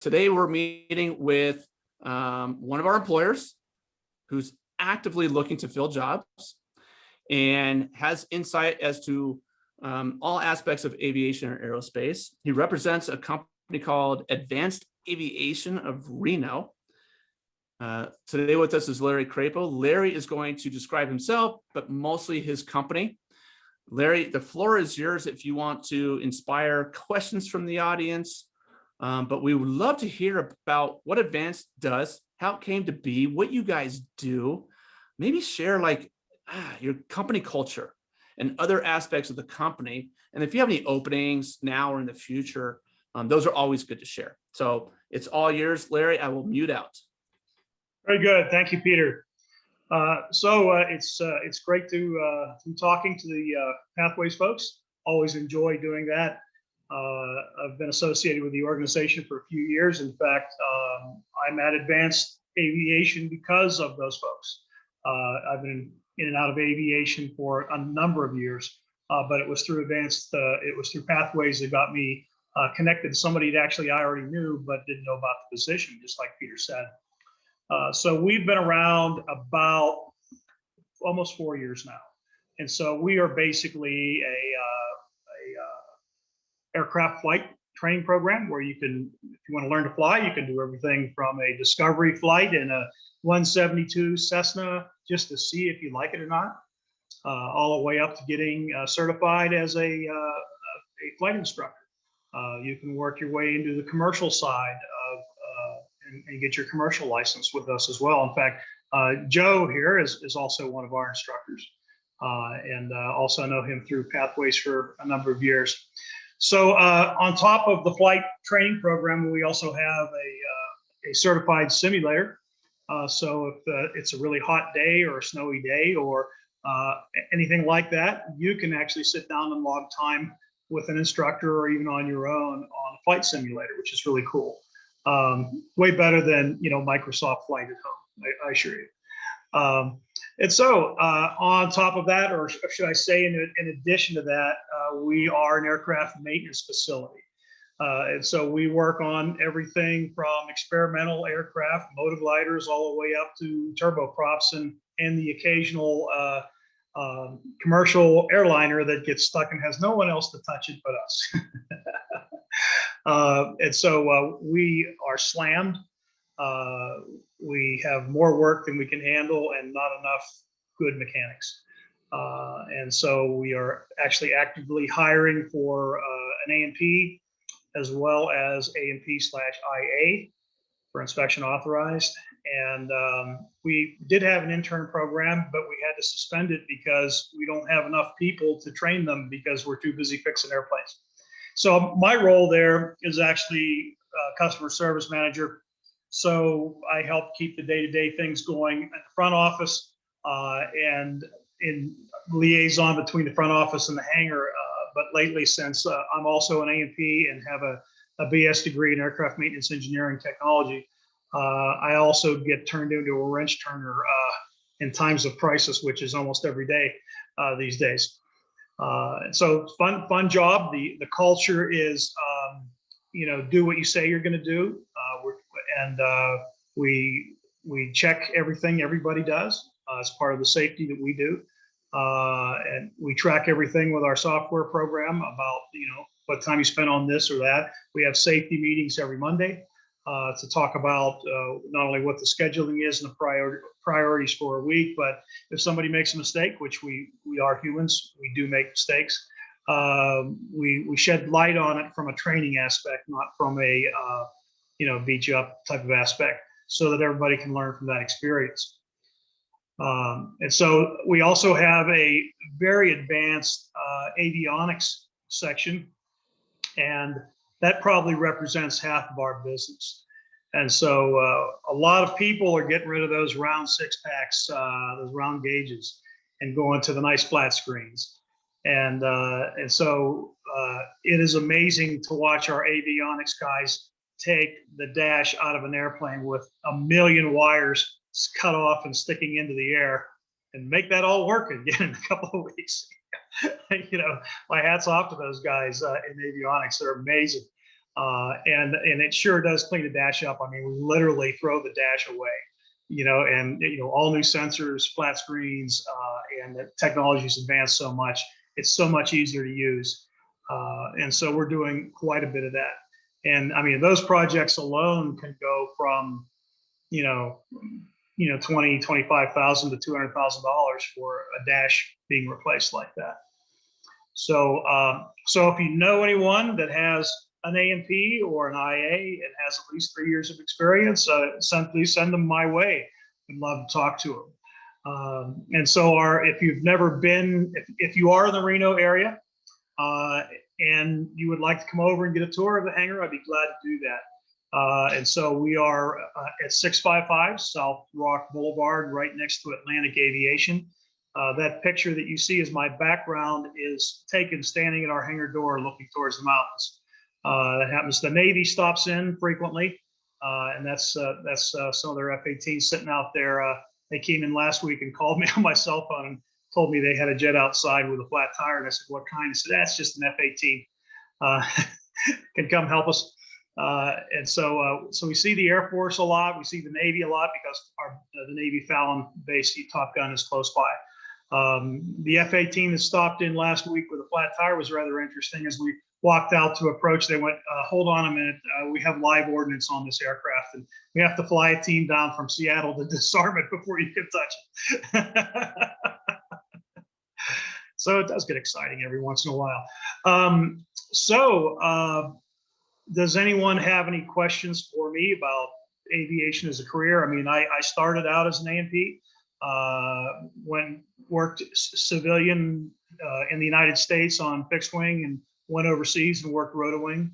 Today we're meeting with one of our employers who's actively looking to fill jobs and has insight as to all aspects of aviation or aerospace. He represents a company called Advanced Aviation of Reno. Today with us is Larry Crapo. Larry is going to describe himself, but mostly his company. Larry, the floor is yours if you want to inspire questions from the audience. But we would love to hear about what Advanced does, how it came to be, what you guys do. Maybe share your company culture and other aspects of the company. And if you have any openings now or in the future, those are always good to share. So it's all yours, Larry. I will mute out. Very good. Thank you, Peter. It's great to be talking to the Pathways folks. Always enjoy doing that. I've been associated with the organization for a few years. In fact, I'm at Advanced Aviation because of those folks. I've been in and out of aviation for a number of years, but it was through Pathways that got me connected to somebody that actually I already knew, but didn't know about the position, just like Peter said. So we've been around about almost 4 years now. And so we are basically a aircraft flight training program where you can, if you want to learn to fly, you can do everything from a discovery flight in a 172 Cessna just to see if you like it or not, all the way up to getting certified as a flight instructor. You can work your way into the commercial side of and get your commercial license with us as well. In fact, Joe here is also one of our instructors, and also know him through Pathways for a number of years. So on top of the flight training program, we also have a certified simulator. So if it's a really hot day or a snowy day or anything like that, you can actually sit down and log time with an instructor or even on your own on a flight simulator, which is really cool. Way better than Microsoft Flight at home, I assure you. And so on top of that, or should I say in addition to that, we are an aircraft maintenance facility. And so we work on everything from experimental aircraft, motogliders, all the way up to turboprops and the occasional commercial airliner that gets stuck and has no one else to touch it but us. And so we are slammed. We have more work than we can handle and not enough good mechanics. And so we are actually actively hiring for an A&P as well as A&P/IA for inspection authorized. And we did have an intern program, but we had to suspend it because we don't have enough people to train them because we're too busy fixing airplanes. So my role there is actually customer service manager. So I help keep the day-to-day things going at the front office and in liaison between the front office and the hangar. But lately, since I'm also an A&P and have a BS degree in aircraft maintenance engineering technology, I also get turned into a wrench turner in times of crisis, which is almost every day these days. So fun job. The culture is, do what you say you're going to do. We check everything everybody does as part of the safety that we do. And we track everything with our software program about, what time you spent on this or that. We have safety meetings every Monday to talk about not only what the scheduling is and the priorities for a week, but if somebody makes a mistake, which we are humans, we do make mistakes. We shed light on it from a training aspect, not from a beat you up type of aspect, so that everybody can learn from that experience. And so we also have a very advanced avionics section, and that probably represents half of our business. And so a lot of people are getting rid of those round six packs, those round gauges, and going to the nice flat screens. And so it is amazing to watch our avionics guys take the dash out of an airplane with a million wires cut off and sticking into the air and make that all work again in a couple of weeks. My hat's off to those guys in avionics. They're amazing. And it sure does clean the dash up. I mean, we literally throw the dash away, and all new sensors, flat screens, and the technology's advanced so much. It's so much easier to use, and so we're doing quite a bit of that. And I mean, those projects alone can go from 25,000 to $200,000 for a dash being replaced like that. So if you know anyone that has an A&P or an IA and has at least 3 years of experience, please send them my way. I'd love to talk to them. And so if you've never been, if you are in the Reno area and you would like to come over and get a tour of the hangar, I'd be glad to do that. And so we are at 655 South Rock Boulevard, right next to Atlantic Aviation. That picture that you see as my background is taken standing at our hangar door looking towards the mountains. That happens. The Navy stops in frequently, and that's some of their F-18s sitting out there. They came in last week and called me on my cell phone and told me they had a jet outside with a flat tire. And I said, "What kind?" He said, "That's just an F-18. Can come help us." And so we see the Air Force a lot. We see the Navy a lot because the Navy Fallon base, Top Gun, is close by. The F-18 that stopped in last week with a flat tire was rather interesting. As we walked out to approach, they went, "Hold on a minute, we have live ordnance on this aircraft, and we have to fly a team down from Seattle to disarm it before you can touch it." So it does get exciting every once in a while. Does anyone have any questions for me about aviation as a career? I mean, I started out as an A&P, worked civilian in the United States on fixed wing, and went overseas and worked rotowing,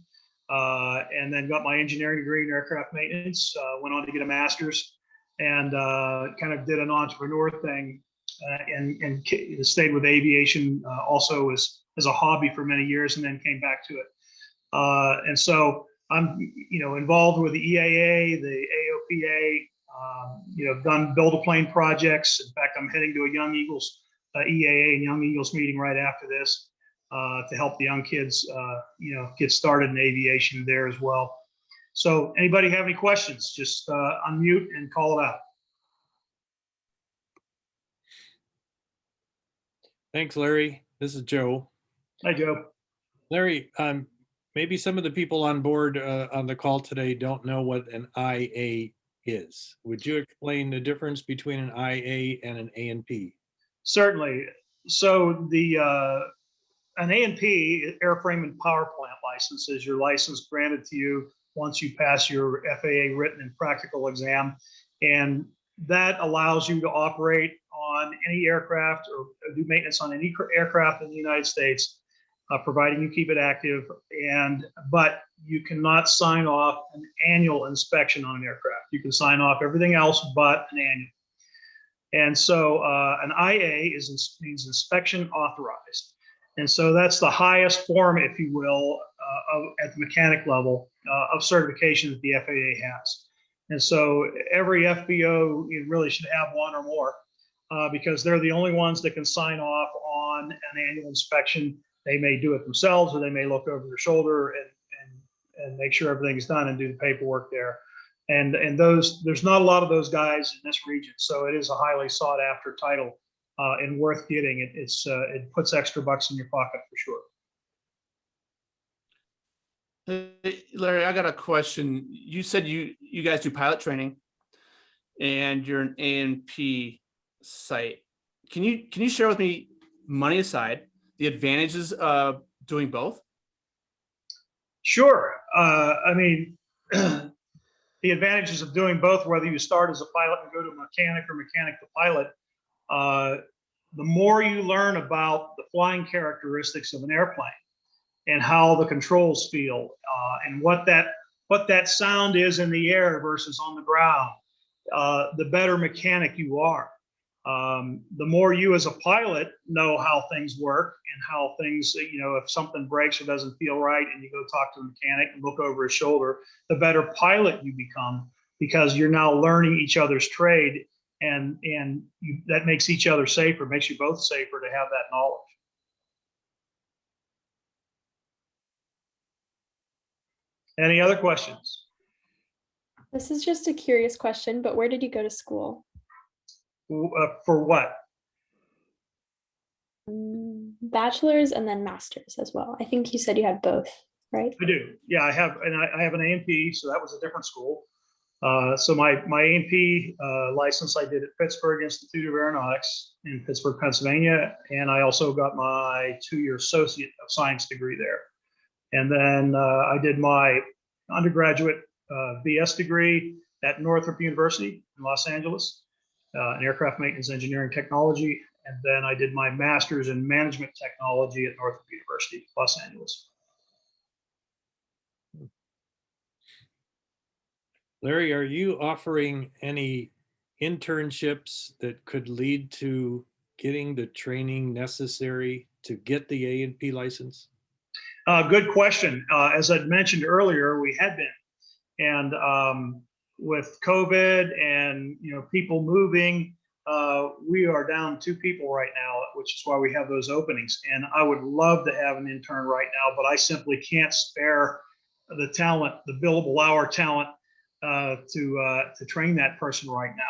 and then got my engineering degree in aircraft maintenance, went on to get a master's, and kind of did an entrepreneur thing, and stayed with aviation also as a hobby for many years, and then came back to it. And so I'm, involved with the EAA, the AOPA, done build-a-plane projects. In fact, I'm heading to a Young Eagles EAA and Young Eagles meeting right after this to help the young kids, get started in aviation there as well. So anybody have any questions, just unmute and call it out. Thanks, Larry. This is Joe. Hi, Joe. Larry, maybe some of the people on board on the call today don't know what an IA is. Would you explain the difference between an IA and an A&P? Certainly. So an A&P, airframe and power plant license, is your license granted to you once you pass your FAA written and practical exam. And that allows you to operate on any aircraft or do maintenance on any aircraft in the United States, providing you keep it active. But you cannot sign off an annual inspection on an aircraft. You can sign off everything else but an annual. And so an IA means inspection authorized. And so that's the highest form, if you will, at the mechanic level of certification that the FAA has. And so every FBO, you really should have one or more because they're the only ones that can sign off on an annual inspection. They may do it themselves, or they may look over their shoulder and make sure everything's done and do the paperwork there. And there's not a lot of those guys in this region. So it is a highly sought after title and worth getting. It puts extra bucks in your pocket for sure. Hey, Larry, I got a question. You said you guys do pilot training and you're an A&P site. Can you share with me, money aside, the advantages of doing both? Sure. I mean, the advantages of doing both, whether you start as a pilot and go to mechanic or mechanic to pilot, the more you learn about the flying characteristics of an airplane and how the controls feel and what that sound is in the air versus on the ground, the better mechanic you are. The more you as a pilot know how things work and how things, if something breaks or doesn't feel right and you go talk to the mechanic and look over his shoulder, the better pilot you become because you're now learning each other's trade, and that makes each other safer, makes you both safer to have that knowledge. Any other questions? This is just a curious question, but where did you go to school? For what? Bachelor's and then master's as well. I think you said you had both, right? I do. Yeah, I have, and I have an A&P, so that was a different school. So my A&P license I did at Pittsburgh Institute of Aeronautics in Pittsburgh, Pennsylvania, and I also got my 2-year Associate of Science degree there. And then I did my undergraduate BS degree at Northrop University in Los Angeles, in aircraft maintenance engineering technology. And then I did my master's in management technology at Northrop University, Los Angeles. Larry, are you offering any internships that could lead to getting the training necessary to get the A&P license? Good question. As I'd mentioned earlier, we had been, and with COVID and people moving, we are down 2 people right now, which is why we have those openings. And I would love to have an intern right now, but I simply can't spare the talent, the billable hour talent, to train that person right now.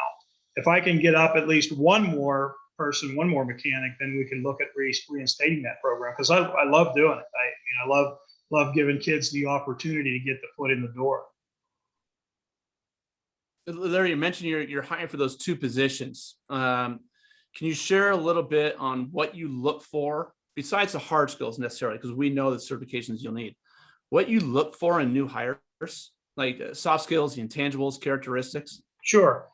If I can get up at least one more person, one more mechanic, then we can look at reinstating that program, because I love doing it. I love giving kids the opportunity to get the foot in the door. Larry, you mentioned you're hiring for those 2 positions. Can you share a little bit on what you look for besides the hard skills necessarily, because we know the certifications you'll need, what you look for in new hires, like soft skills, the intangibles, characteristics? Sure.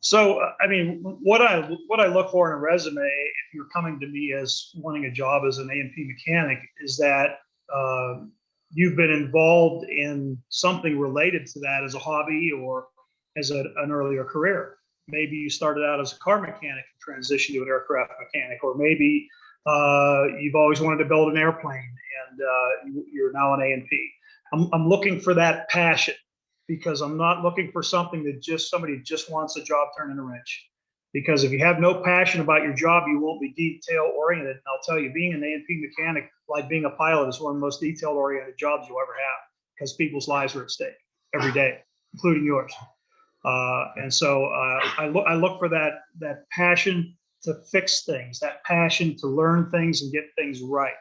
So, I mean, what I look for in a resume, if you're coming to me as wanting a job as an A&P mechanic, is that you've been involved in something related to that as a hobby or as an earlier career. Maybe you started out as a car mechanic and transitioned to an aircraft mechanic, or maybe you've always wanted to build an airplane and you're now an A&P. I'm looking for that passion, because I'm not looking for something that somebody just wants a job turning a wrench. Because if you have no passion about your job, you won't be detail oriented. And I'll tell you, being an A&P mechanic, like being a pilot, is one of the most detail oriented jobs you'll ever have, because people's lives are at stake every day, including yours. And so I look for that passion to fix things, that passion to learn things and get things right.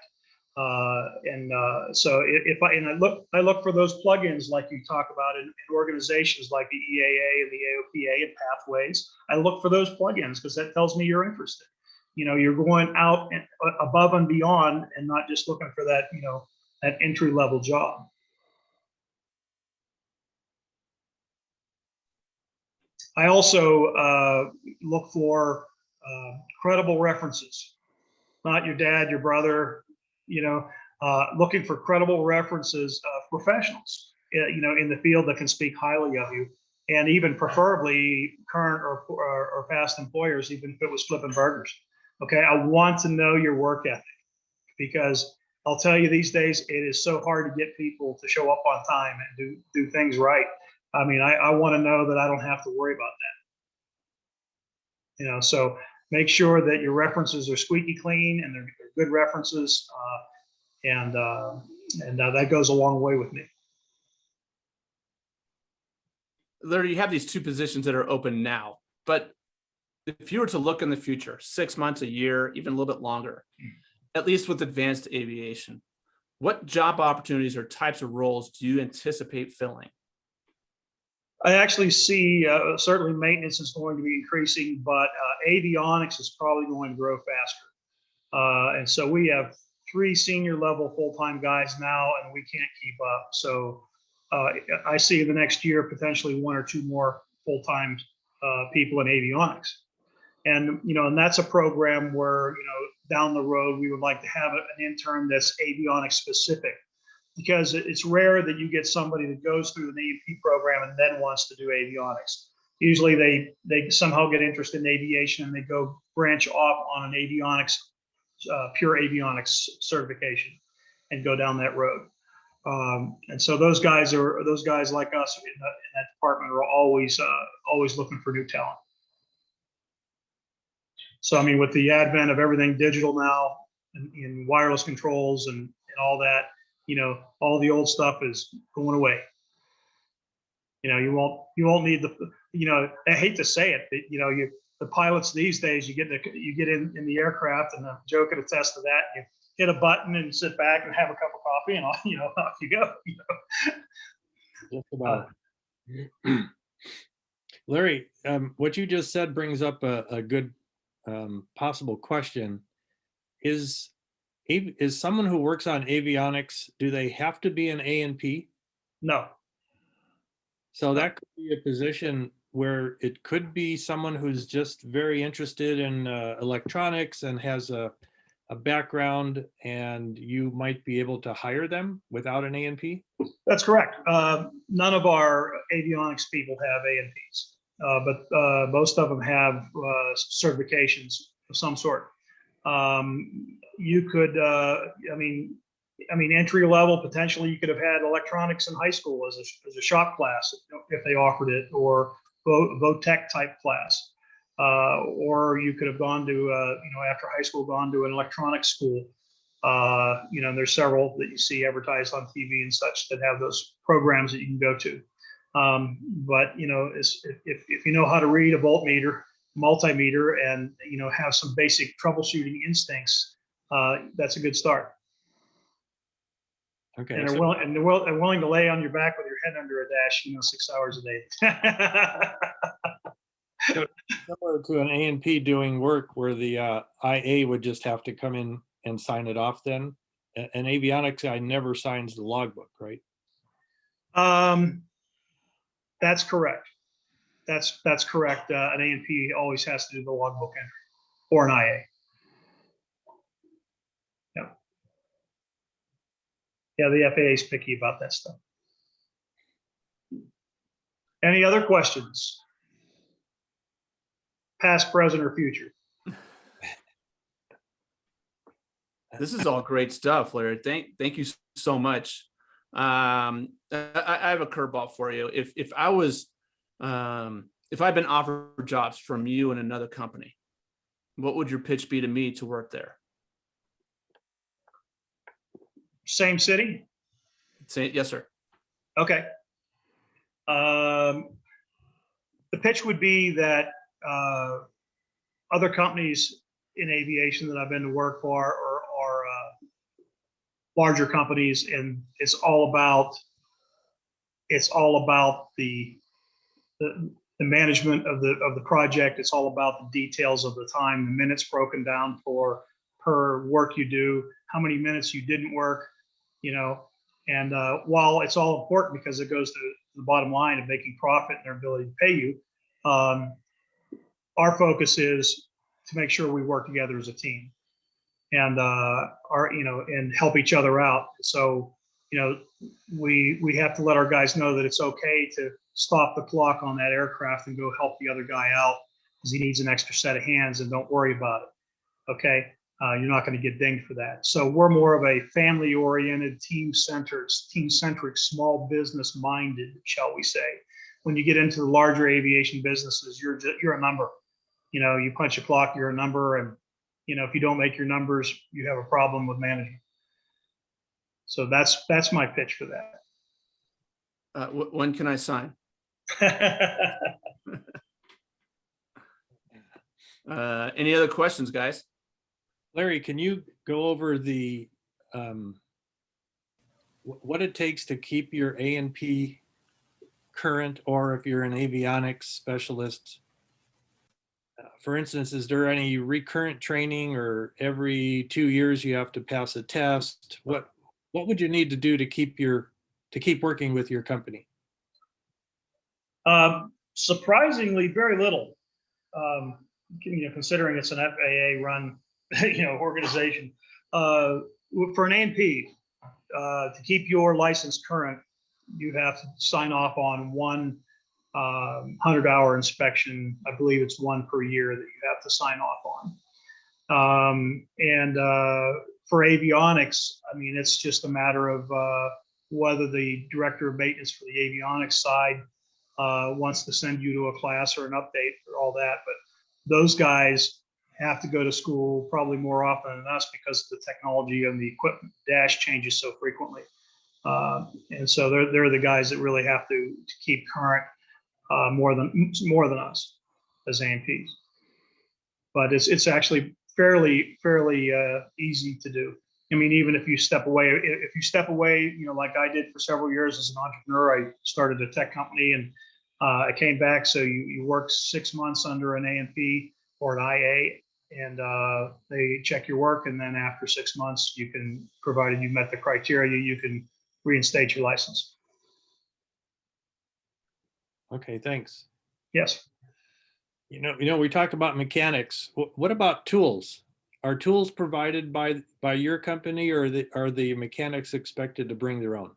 So I look for those plugins like you talk about in organizations like the EAA and the AOPA and Pathways. I look for those plugins because that tells me you're interested. You're going out and above and beyond, and not just looking for that that entry level job. I also look for credible references, not your dad, your brother. Looking for credible references of professionals, in the field that can speak highly of you, and even preferably current or past employers, even if it was flipping burgers. Okay, I want to know your work ethic, because I'll tell you, these days it is so hard to get people to show up on time and do things right. I mean, I want to know that I don't have to worry about that. So make sure that your references are squeaky clean and they're good references, and that goes a long way with me. Larry, you have these 2 positions that are open now, but if you were to look in the future, 6 months, a year, even a little bit longer, at least with advanced aviation, what job opportunities or types of roles do you anticipate filling? I actually see certainly maintenance is going to be increasing, but avionics is probably going to grow faster. And so we have 3 senior level full-time guys now, and we can't keep up. So I see in the next year potentially 1 or 2 more full-time people in avionics. And and that's a program where down the road we would like to have an intern that's avionics specific, because it's rare that you get somebody that goes through the A&P program and then wants to do avionics. Usually they somehow get interested in aviation and they go branch off on an avionics, pure avionics certification, and go down that road. And so those guys like us in that department are always looking for new talent. So I mean, with the advent of everything digital now, and wireless controls and all that, all the old stuff is going away. You won't need I hate to say it, but the pilots these days, you get in the aircraft, and the joke could attest to that. You hit a button and sit back and have a cup of coffee, and off you go. Just about. Larry, what you just said brings up a good possible question. Is someone who works on avionics, do they have to be an A&P? No. So that could be a position where it could be someone who's just very interested in electronics and has a background, and you might be able to hire them without an A&P? That's correct. None of our avionics people have A&Ps, but most of them have certifications of some sort. You could, entry level, potentially you could have had electronics in high school as a shop class if they offered it, or VOTEC type class. Or you could have gone to, after high school, gone to an electronics school. There's several that you see advertised on TV and such that have those programs that you can go to. But if you know how to read a voltmeter, multimeter, and have some basic troubleshooting instincts, that's a good start. Okay. And they're willing to lay on your back with your head under a dash, 6 hours a day. So similar to an A&P doing work where the IA would just have to come in and sign it off then? An avionics guy never signs the logbook, right? That's correct. That's correct. An A&P always has to do the logbook entry, or an IA. Yeah. Yeah, the FAA is picky about that stuff. Any other questions? Past, present, or future? This is all great stuff, Larry. Thank you so much. I have a curveball for you. If I've been offered jobs from you in another company, what would your pitch be to me to work there? Same city? Say yes, sir. Okay. The pitch would be that other companies in aviation that I've been to work for are larger companies, and it's all about the management of the project. It's all about the details of the time, the minutes broken down per work you do, how many minutes you didn't work, and while it's all important because it goes to the bottom line of making profit and their ability to pay you, our focus is to make sure we work together as a team and and help each other out. So, we have to let our guys know that it's okay to stop the clock on that aircraft and go help the other guy out because he needs an extra set of hands, and don't worry about it. Okay. You're not going to get dinged for that. So we're more of a family-oriented, team-centric, small business-minded, shall we say. When you get into the larger aviation businesses, you're a number. You punch a clock, you're a number, and if you don't make your numbers, you have a problem with management. So that's my pitch for that. When can I sign? Any other questions, guys? Larry, can you go over the what it takes to keep your A&P current, or if you're an avionics specialist? For instance, is there any recurrent training, or every 2 years you have to pass a test? What would you need to do to keep working with your company? Surprisingly, very little. Considering it's an FAA run, organization. For an A&P, to keep your license current, you have to sign off on one 100-hour inspection. I believe it's one per year that you have to sign off on. And for avionics, it's just a matter of whether the director of maintenance for the avionics side wants to send you to a class or an update or all that. But those guys have to go to school probably more often than us because the technology and the equipment dash changes so frequently. And so they're the guys that really have to keep current more than us as AMPs. But it's actually fairly easy to do. I mean, even if you step away, like I did for several years as an entrepreneur, I started a tech company and I came back. So you work 6 months under an AMP or an IA, and they check your work. And then after 6 months, you can, provided you met the criteria, you can reinstate your license. Okay, thanks. Yes. We talked about mechanics. What about tools? Are tools provided by your company, or are the mechanics expected to bring their own?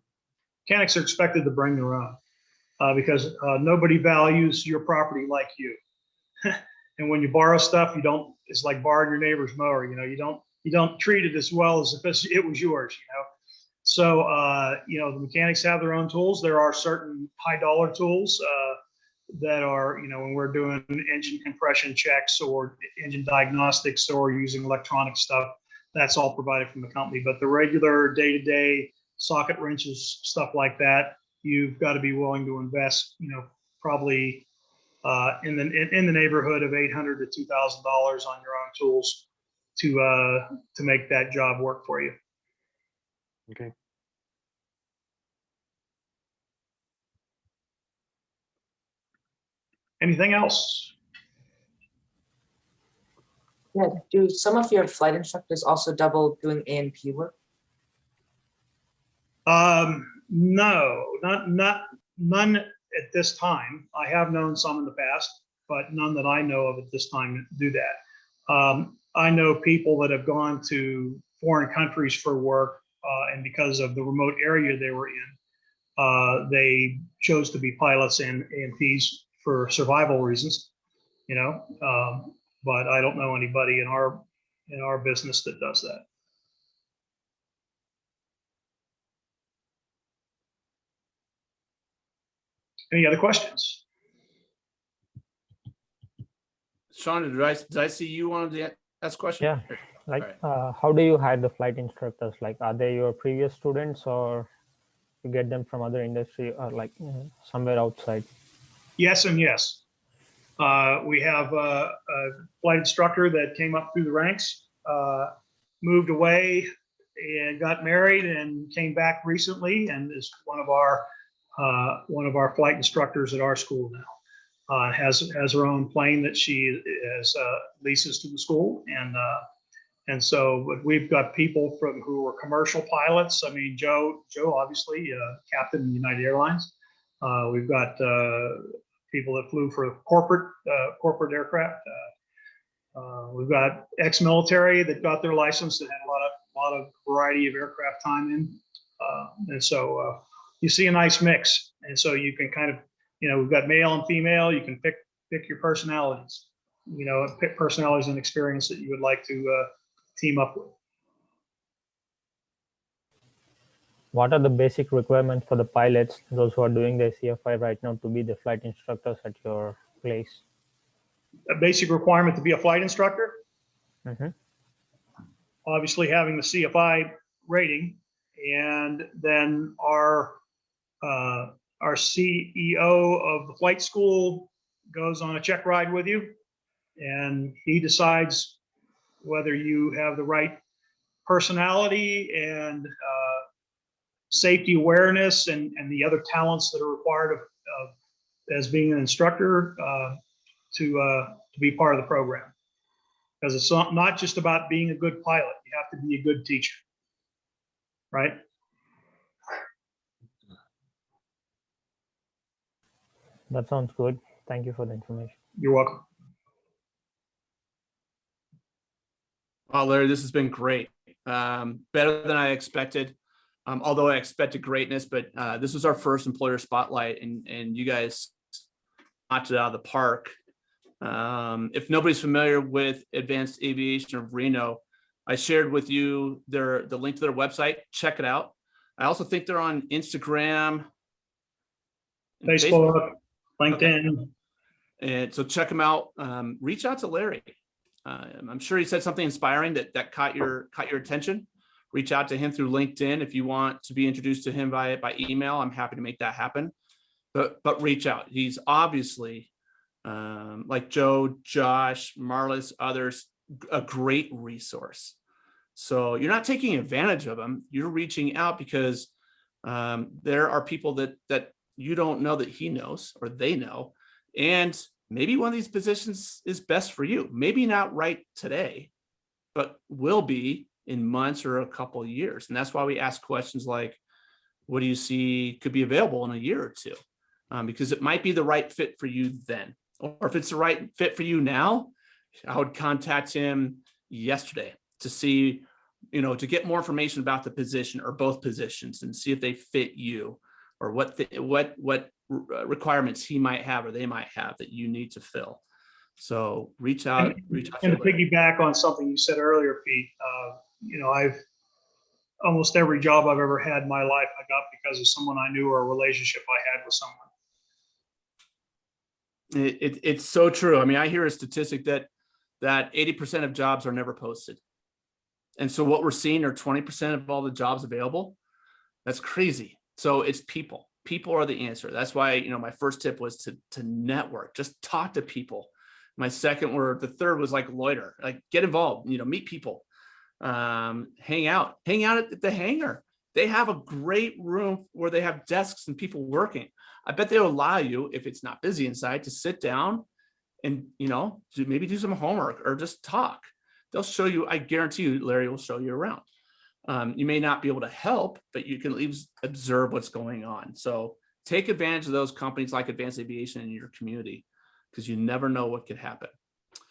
Mechanics are expected to bring their own because nobody values your property like you. And when you borrow stuff, it's like borrowing your neighbor's mower. You don't treat it as well as if it was yours. So the mechanics have their own tools. There are certain high dollar tools that are, when we're doing engine compression checks or engine diagnostics or using electronic stuff, that's all provided from the company. But the regular day-to-day socket wrenches, stuff like that, you've got to be willing to invest, probably in the neighborhood of $800 to $2,000 on your own tools to make that job work for you. Okay. Anything else? Yeah, do some of your flight instructors also double doing A&P work? No, none at this time. I have known some in the past, but none that I know of at this time do that. I know people that have gone to foreign countries for work, and because of the remote area they were in, they chose to be pilots and AMPs for survival reasons. But I don't know anybody in our business that does that. Any other questions? Sean, did I see you wanted to ask a question? Yeah, like All how do you hire the flight instructors? Like, are they your previous students, or you get them from other industry, or like somewhere outside? Yes and yes. We have a flight instructor that came up through the ranks, moved away and got married and came back recently, and is one of our flight instructors at our school now. Has her own plane that she leases to the school, and so but we've got people who are commercial pilots. I mean, Joe obviously captain of United Airlines. We've got people that flew for corporate aircraft. We've got ex-military that got their license that had a lot of variety of aircraft time in, and so you see a nice mix. And so you can kind of, we've got male and female. You can pick your personalities. Pick personalities and experience that you would like to team up with. What are the basic requirements for the pilots, those who are doing their CFI right now, to be the flight instructors at your place? A basic requirement to be a flight instructor, Mhm. obviously having the CFI rating, and then our CEO of the flight school goes on a check ride with you, and he decides whether you have the right personality and safety awareness and the other talents that are required of as being an instructor to be part of the program. Because it's not just about being a good pilot. You have to be a good teacher, right? That sounds good. Thank you for the information. You're welcome. Wow, Larry, this has been great. Better than I expected. Although I expected greatness, but this was our first employer spotlight, and you guys knocked it out of the park. If nobody's familiar with Advanced Aviation of Reno, I shared with you the link to their website. Check it out. I also think they're on Instagram, and Facebook, LinkedIn. Okay. And so check them out. Reach out to Larry. I'm sure he said something inspiring that caught your attention. reach out to him through LinkedIn. If you want to be introduced to him by email, I'm happy to make that happen. But reach out. He's obviously, like Joe, Josh, Marlis, others, a great resource. So you're not taking advantage of him. You're reaching out because there are people that you don't know that he knows or they know. And maybe one of these positions is best for you. Maybe not right today, but will be in months or a couple of years. And that's why we ask questions like, what do you see could be available in a year or two? Because it might be the right fit for you then. Or if it's the right fit for you now, I would contact him yesterday to see, to get more information about the position or both positions and see if they fit you or what requirements he might have or they might have that you need to fill. So reach out. And to piggyback on something you said earlier, Pete, I've almost every job I've ever had in my life, I got because of someone I knew or a relationship I had with someone. It's so true. I mean, I hear a statistic that 80% of jobs are never posted. And so what we're seeing are 20% of all the jobs available. That's crazy. So it's people. People are the answer. That's why, my first tip was to network, just talk to people. My the third was like loiter, like get involved, meet people, hang out at the hangar. They have a great room where they have desks and people working. I bet they'll allow you, if it's not busy inside, to sit down and, maybe do some homework or just talk. They'll show you, I guarantee you, Larry will show you around. You may not be able to help, but you can at least observe what's going on. So take advantage of those companies like Advanced Aviation in your community, because you never know what could happen.